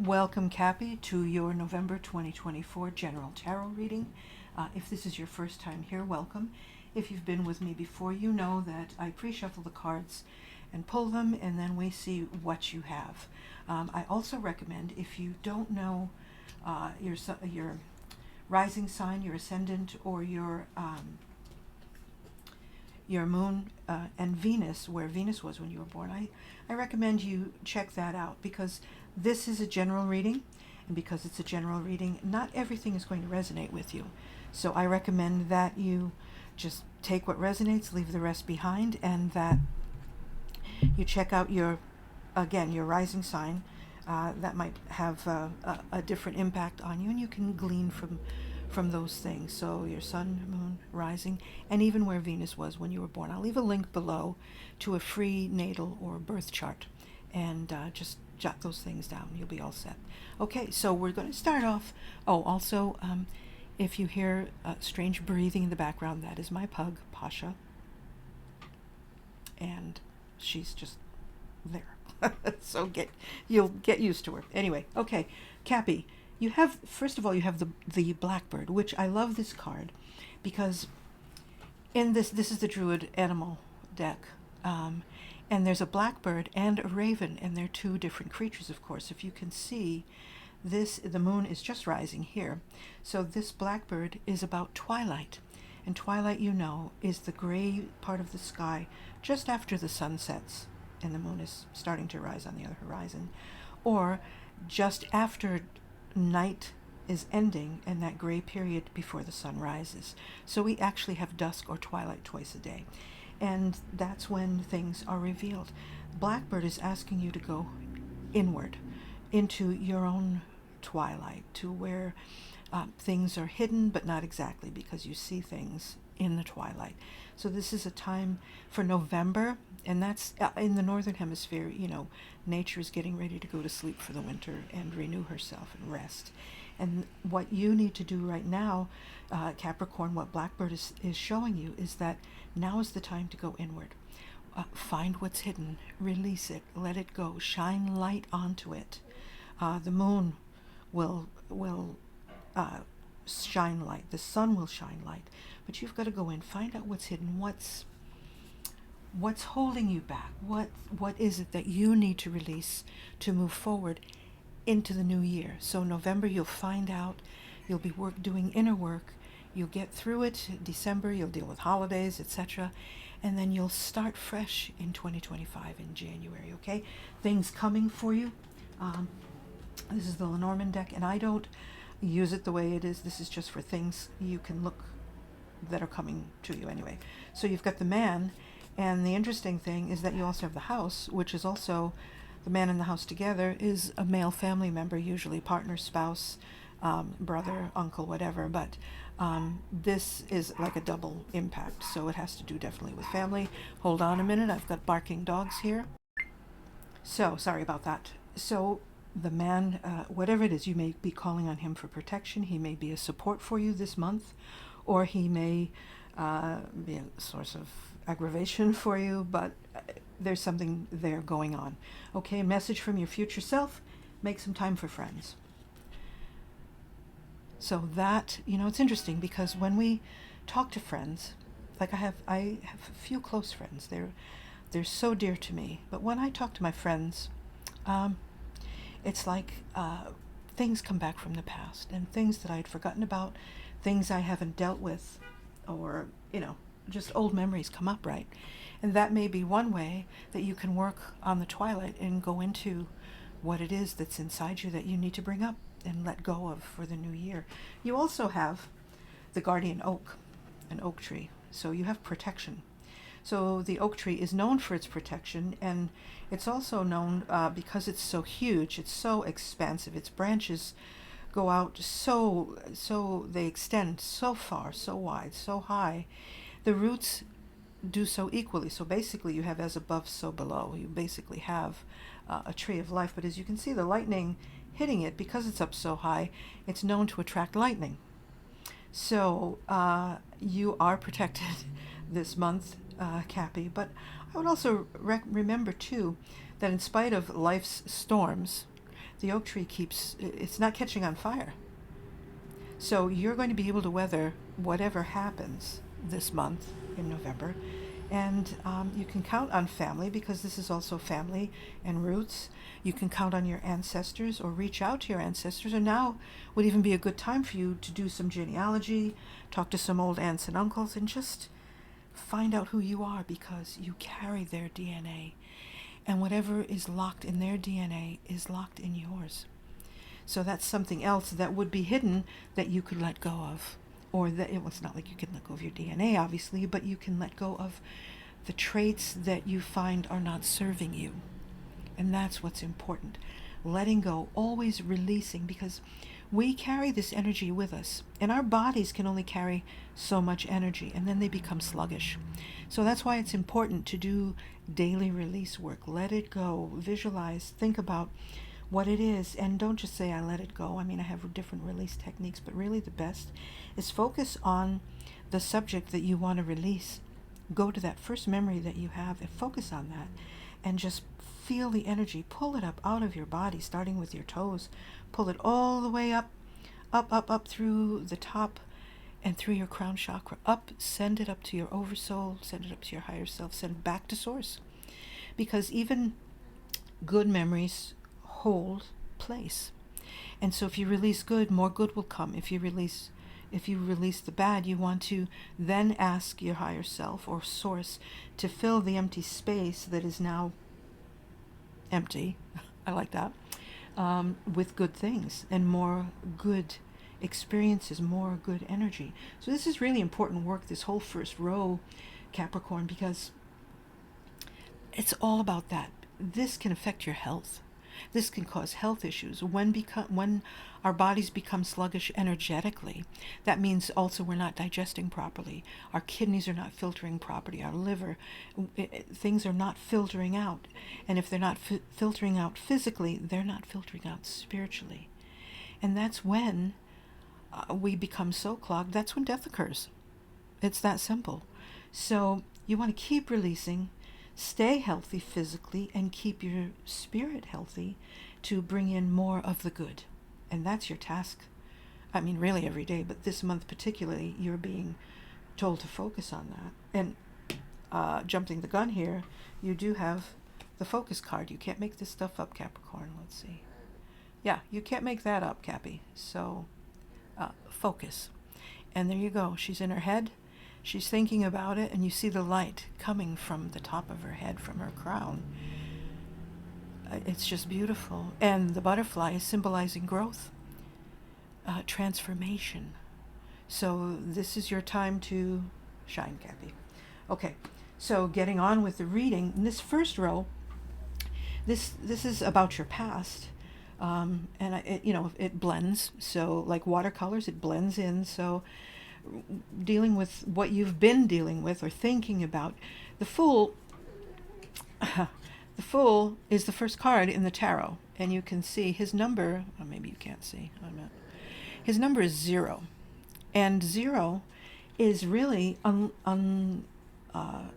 Welcome, Cappy, to your November 2024 General Tarot reading. If this is your first time here, welcome. If you've been with me before, you know that I pre-shuffle the cards and pull them, and then we see what you have. I also recommend, if you don't know your rising sign, your ascendant, or your moon and Venus, where Venus was when you were born, I recommend you check that out, because this is a general reading, and because it's a general reading, not everything is going to resonate with you. So I recommend that you just take what resonates, leave the rest behind, and that you check out your rising sign. That might have a different impact on you, and you can glean from those things. So your sun, moon, rising, and even where Venus was when you were born. I'll leave a link below to a free natal or birth chart, and just jot those things down. You'll be all set. Okay, so we're going to start off. Oh, also, if you hear strange breathing in the background, that is my pug, Pasha, and she's just there. So you'll get used to her. Anyway, okay, Cappy, you have, first of all, you have the Blackbird, which I love this card because in this is the Druid animal deck. And there's a blackbird and a raven, and they're two different creatures, of course. If you can see, the moon is just rising here. So this blackbird is about twilight. And twilight, you know, is the gray part of the sky just after the sun sets and the moon is starting to rise on the other horizon. Or just after night is ending and that gray period before the sun rises. So we actually have dusk or twilight twice a day. And that's when things are revealed. Blackbird is asking you to go inward into your own twilight, to where things are hidden, but not exactly, because you see things in the twilight. So this is a time for November, and that's in the northern hemisphere. You know, nature is getting ready to go to sleep for the winter and renew herself and rest. And what you need to do right now, Capricorn, what Blackbird is showing you, is that now is the time to go inward. Find what's hidden, release it, let it go, shine light onto it. The moon will shine light, the sun will shine light, but you've got to go in, find out what's hidden, what's holding you back, what is it that you need to release to move forward into the new year. So November, you'll find out, you'll be doing inner work, you'll get through it. December, you'll deal with holidays, etc. And then you'll start fresh in 2025 in January, okay? Things coming for you. This is the Lenormand deck, and I don't use it the way it is. This is just for things you can look that are coming to you anyway. So you've got the man, and the interesting thing is that you also have the house, which is also the man in the house together is a male family member, usually partner, spouse, brother, uncle, whatever. But this is like a double impact, so it has to do definitely with family. Hold on a minute, I've got barking dogs here. So, sorry about that. So the man, whatever it is, you may be calling on him for protection. He may be a support for you this month, or he may be a source of aggravation for you, but there's something there going on. Okay, message from your future self: make some time for friends. So that, you know, it's interesting because when we talk to friends, like I have a few close friends, they're so dear to me, but when I talk to my friends, it's like things come back from the past, and things that I had forgotten about, things I haven't dealt with, or, you know, just old memories come up, right? And that may be one way that you can work on the twilight and go into what it is that's inside you that you need to bring up and let go of for the new year. You also have the guardian oak, an oak tree, so you have protection. So the oak tree is known for its protection, and it's also known because it's so huge, it's so expansive, its branches go out so they extend so far, so wide, so high. The roots do so equally. So basically you have as above, so below. You basically have a tree of life. But as you can see, the lightning hitting it, because it's up so high, it's known to attract lightning. So you are protected this month, Cappy. But I would also remember too that in spite of life's storms, the oak tree it's not catching on fire. So you're going to be able to weather whatever happens this month in November. And you can count on family, because this is also family and roots. You can count on your ancestors or reach out to your ancestors. And now would even be a good time for you to do some genealogy, talk to some old aunts and uncles, and just find out who you are, because you carry their DNA. And whatever is locked in their DNA is locked in yours. So that's something else that would be hidden that you could let go of. Or that it's not like you can let go of your DNA, obviously, but you can let go of the traits that you find are not serving you. And that's what's important. Letting go, always releasing, because we carry this energy with us, and our bodies can only carry so much energy, and then they become sluggish. So that's why it's important to do daily release work. Let it go, visualize, think about what it is, and don't just say, I let it go. I mean, I have different release techniques, but really the best is focus on the subject that you want to release. Go to that first memory that you have and focus on that, and just feel the energy. Pull it up out of your body, starting with your toes. Pull it all the way up, up through the top and through your crown chakra. Up, send it up to your oversoul, send it up to your higher self, send it back to source. Because even good memories hold place. And so if you release good, more good will come. If you release the bad, you want to then ask your higher self or source to fill the empty space that is now empty. I like that. With good things and more good experiences, more good energy. So this is really important work, this whole first row, Capricorn, because it's all about that. This can affect your health. This can cause health issues. When our bodies become sluggish energetically, that means also we're not digesting properly. Our kidneys are not filtering properly. Our liver, things are not filtering out. And if they're not filtering out physically, they're not filtering out spiritually. And that's when we become so clogged. That's when death occurs. It's that simple. So you want to keep releasing. Stay healthy physically and keep your spirit healthy to bring in more of the good. And that's your task. I mean, really every day, but this month particularly, you're being told to focus on that. And jumping the gun here, you do have the focus card. You can't make this stuff up, Capricorn. Let's see. Yeah, you can't make that up, Cappy. So focus. And there you go. She's in her head. She's thinking about it, and you see the light coming from the top of her head, from her crown. It's just beautiful. And the butterfly is symbolizing growth, transformation. So this is your time to shine, Cappy. Okay, so getting on with the reading. In this first row, this is about your past. And it blends. So like watercolors, it blends in. So dealing with what you've been dealing with or thinking about. The Fool is the first card in the tarot, and you can see his number, maybe you can't see, his number is 0, and 0 is really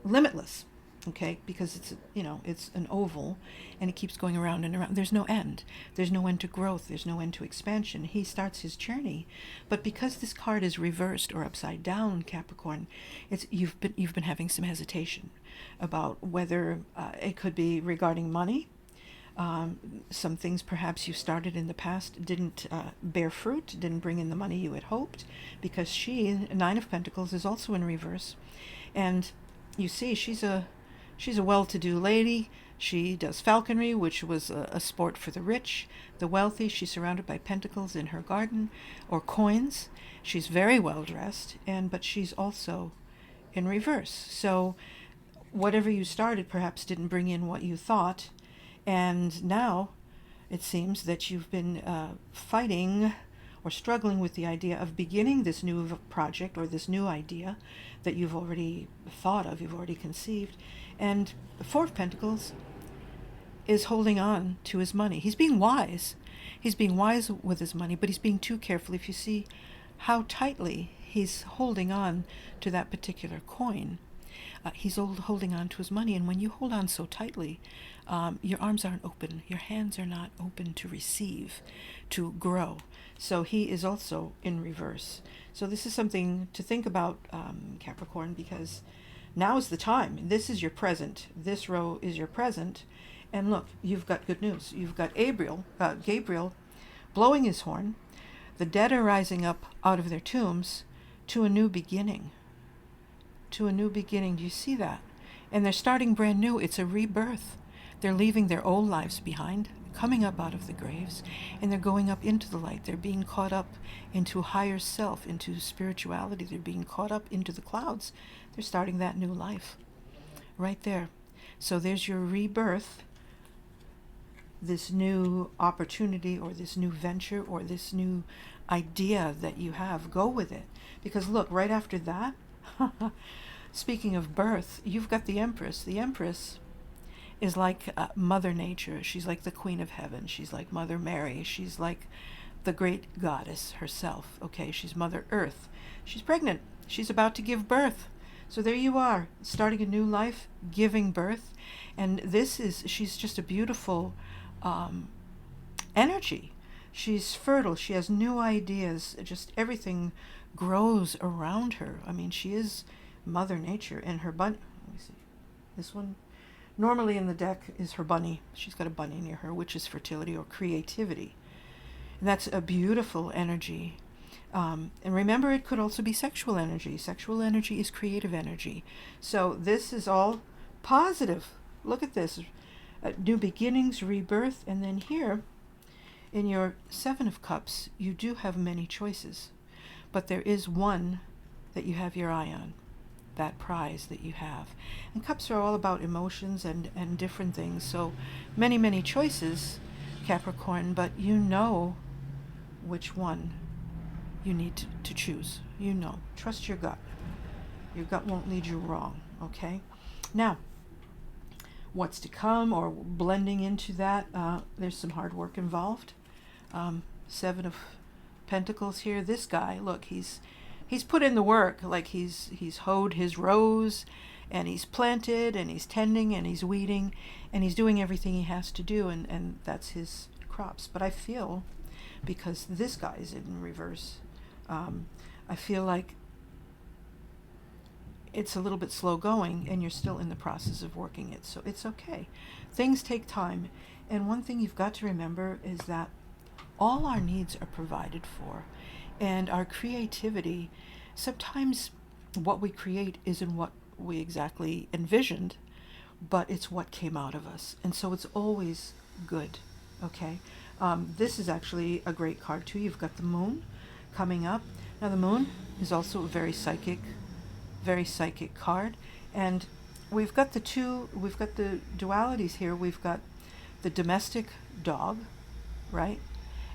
limitless, okay, because it's an oval, and it keeps going around and around. There's no end. There's no end to growth. There's no end to expansion. He starts his journey, but because this card is reversed or upside down, Capricorn, you've been having some hesitation about whether it could be regarding money. Some things perhaps you started in the past didn't bear fruit, didn't bring in the money you had hoped, because she, 9 of Pentacles, is also in reverse, and you see she's a well-to-do lady. She does falconry, which was a sport for the rich, the wealthy. She's surrounded by pentacles in her garden, or coins. She's very well dressed, but she's also in reverse. So whatever you started perhaps didn't bring in what you thought, and now it seems that you've been fighting or struggling with the idea of beginning this new project or this new idea that you've already thought of, you've already conceived. And the 4 of Pentacles is holding on to his money. He's being wise. He's being wise with his money, but he's being too careful. If you see how tightly he's holding on to that particular coin, He's holding on to his money, and when you hold on so tightly, your arms aren't open, your hands are not open to receive, to grow. So he is also in reverse. So this is something to think about, Capricorn, because now is the time. This is your present. This row is your present. And look, you've got good news. You've got Gabriel blowing his horn. The dead are rising up out of their tombs to a new beginning. To a new beginning. Do you see that? And they're starting brand new. It's a rebirth. They're leaving their old lives behind, coming up out of the graves, and they're going up into the light. They're being caught up into higher self, into spirituality. They're being caught up into the clouds. They're starting that new life right there. So there's your rebirth, this new opportunity or this new venture or this new idea that you have. Go with it. Because look, right after that, speaking of birth, you've got the Empress. The Empress is like Mother Nature. She's like the Queen of Heaven. She's like Mother Mary. She's like the great goddess herself. Okay, she's Mother Earth. She's pregnant. She's about to give birth. So there you are, starting a new life, giving birth. And she's just a beautiful energy. She's fertile. She has new ideas. Just everything grows around her. I mean, she is Mother Nature. And her bunny, let me see, this one, normally in the deck is her bunny. She's got a bunny near her, which is fertility or creativity. And that's a beautiful energy. And remember, it could also be sexual energy. Sexual energy is creative energy. So this is all positive. Look at this. New beginnings, rebirth. And then here, in your Seven of Cups, you do have many choices. But there is one that you have your eye on. That prize that you have. And cups are all about emotions and different things. So many, many choices, Capricorn, but you know which one you need to choose. You know. Trust your gut. Your gut won't lead you wrong, okay? Now, what's to come or blending into that, there's some hard work involved. Seven of Pentacles here. This guy, look, he's put in the work. Like he's hoed his rows, and he's planted, and he's tending, and he's weeding, and he's doing everything he has to do, and that's his crops. But I feel, because this guy is in reverse, I feel like it's a little bit slow going, and you're still in the process of working it. So it's okay. Things take time. And one thing you've got to remember is that all our needs are provided for. And our creativity, sometimes what we create isn't what we exactly envisioned, but it's what came out of us. And so it's always good, okay? This is actually a great card too. You've got the Moon coming up. Now the Moon is also a very psychic card. And we've got the dualities here. We've got the domestic dog, right?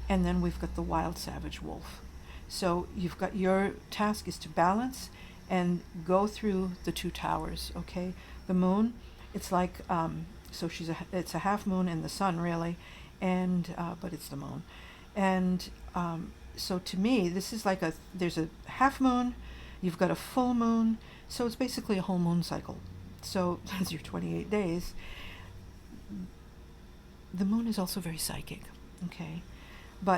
And then we've got the wild savage wolf. So you've got, your task is to balance and go through the two towers, okay? The Moon, it's like, so it's a half moon in the sun, really, and but it's the Moon. And so to me, this is like there's a half moon, you've got a full moon, so it's basically a whole moon cycle. So that's your 28 days. The Moon is also very psychic, okay?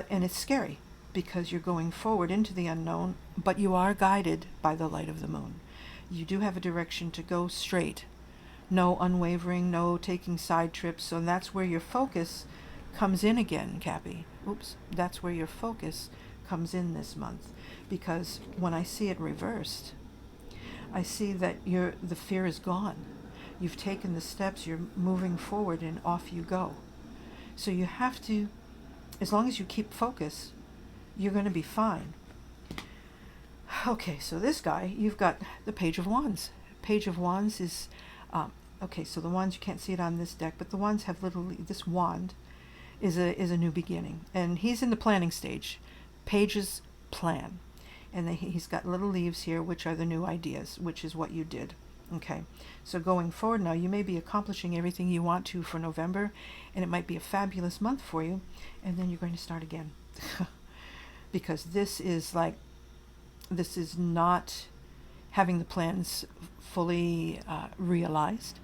And it's scary, because you're going forward into the unknown, but you are guided by the light of the Moon. You do have a direction to go straight. No unwavering, no taking side trips. So that's where your focus comes in again, Cappy. Oops. That's where your focus comes in this month. Because when I see it reversed, I see that the fear is gone. You've taken the steps, you're moving forward, and off you go. So you have to, as long as you keep focus, you're going to be fine. Okay, so this guy, you've got the Page of Wands. Page of Wands is, okay, so the wands, you can't see it on this deck, but the wands have this wand is a new beginning. And he's in the planning stage. Pages plan. And he's got little leaves here, which are the new ideas, which is what you did. Okay, so going forward now, you may be accomplishing everything you want to for November, and it might be a fabulous month for you, and then you're going to start again. Because this is not having the plans fully realized,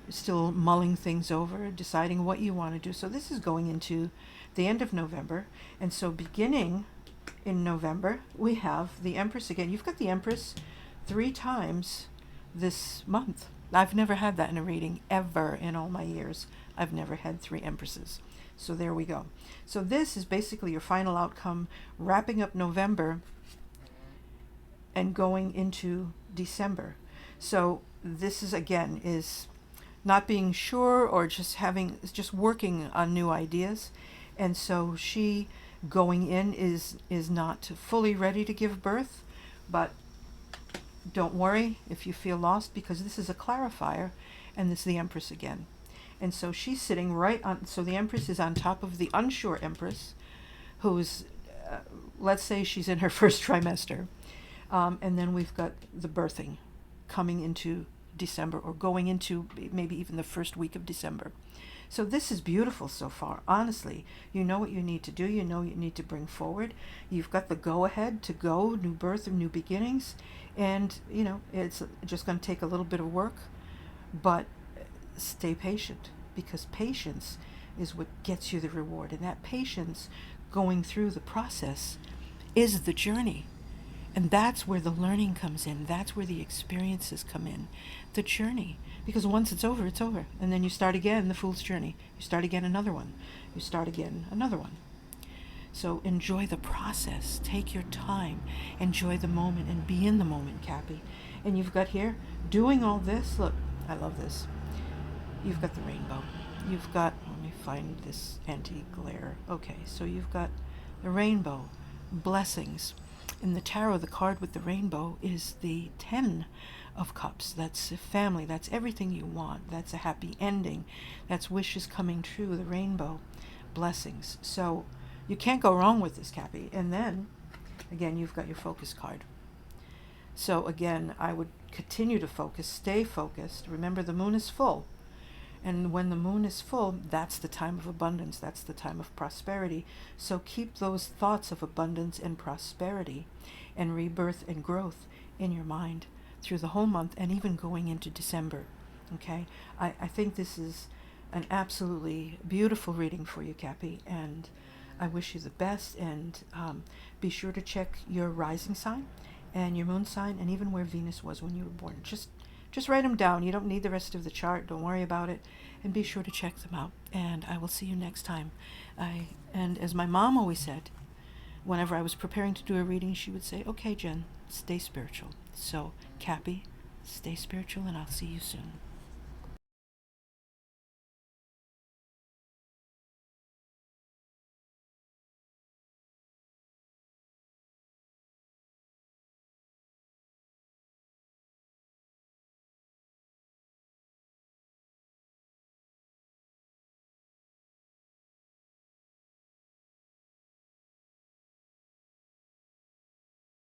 still mulling things over, deciding what you want to do. So this is going into the end of November. And so beginning in November, we have the Empress again. You've got the Empress 3 times this month. I've never had that in a reading ever in all my years. I've never had 3 Empresses. So there we go. So this is basically your final outcome, wrapping up November and going into December. So this is again is not being sure or just working on new ideas. And so she going in is not fully ready to give birth, but don't worry if you feel lost, because this is a clarifier, and this is the Empress again. And so she's sitting right on, so the Empress is on top of the unsure Empress, who's, let's say she's in her first trimester. And then we've got the birthing coming into December, or going into maybe even the first week of December. So this is beautiful so far. Honestly, you know what you need to do. You know what you need to bring forward. You've got the go-ahead to go, new birth and new beginnings. And, you know, it's just going to take a little bit of work. But stay patient, because patience is what gets you the reward. And that patience going through the process is the journey. And that's where the learning comes in. That's where the experiences come in. The journey. Because once it's over, it's over. And then you start again, the fool's journey. You start again, another one. You start again, another one. So enjoy the process. Take your time. Enjoy the moment and be in the moment, Cappy. And you've got here, doing all this, look, I love this. You've got the rainbow. You've got, let me find this anti-glare. Okay, so you've got the rainbow, blessings. In the tarot, the card with the rainbow is the 10 of Cups. That's a family. That's everything you want. That's a happy ending. That's wishes coming true. The rainbow, blessings. So you can't go wrong with this, Cappy. And then, again, you've got your focus card. So again, I would continue to focus. Stay focused. Remember, the moon is full. And when the moon is full, that's the time of abundance. That's the time of prosperity. So keep those thoughts of abundance and prosperity and rebirth and growth in your mind through the whole month, and even going into December. Okay? I think this is an absolutely beautiful reading for you, Cappy. And I wish you the best. And be sure to check your rising sign and your moon sign, and even where Venus was when you were born. Just write them down. You don't need the rest of the chart. Don't worry about it. And be sure to check them out. And I will see you next time. And as my mom always said, whenever I was preparing to do a reading, she would say, okay, Jen, stay spiritual. So, Cappy, stay spiritual, and I'll see you soon.